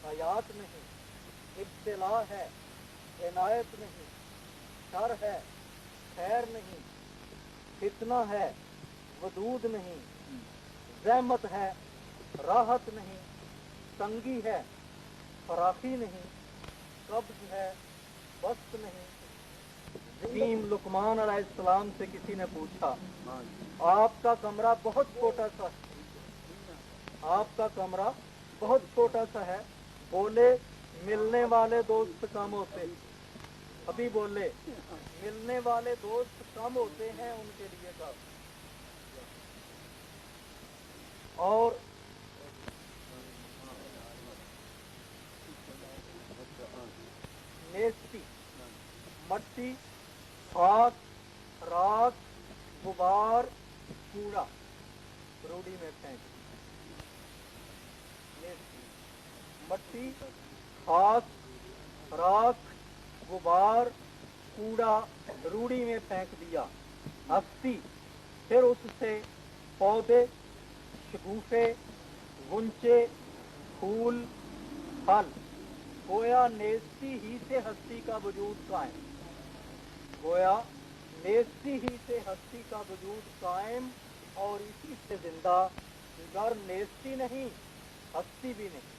हयात नहीं, इब्तिला है, इनायत नहीं, शर है, खैर नहीं, फितना है, वदूद नहीं, ज़हमत है, राहत नहीं, तंगी है, फराखी नहीं, कब्ज है, बस्त नहीं। हकीम लुकमान अलैहिस्सलाम से किसी ने पूछा, आपका कमरा बहुत छोटा सा है, आपका कमरा बहुत छोटा सा है। बोले मिलने वाले दोस्त कम होते हैं। अभी बोले मिलने वाले दोस्त कम होते हैं उनके लिए का। और नेस्ती, मट्टी, खाक, राख, गुबार, कूड़ा रूढ़ी में फेंक। मट्टी, खाक, राख, गुबार, कूड़ा रूढ़ी में फेंक दिया। हस्ती, फिर उससे पौधे, शगुफे, गुंचे, फूल, फल। गोया नेस्ती ही से हस्ती का वजूद कायम, गोया नेस्ती ही से हस्ती का वजूद कायम और इसी से जिंदा। गर नेस्ती नहीं, हस्ती भी नहीं।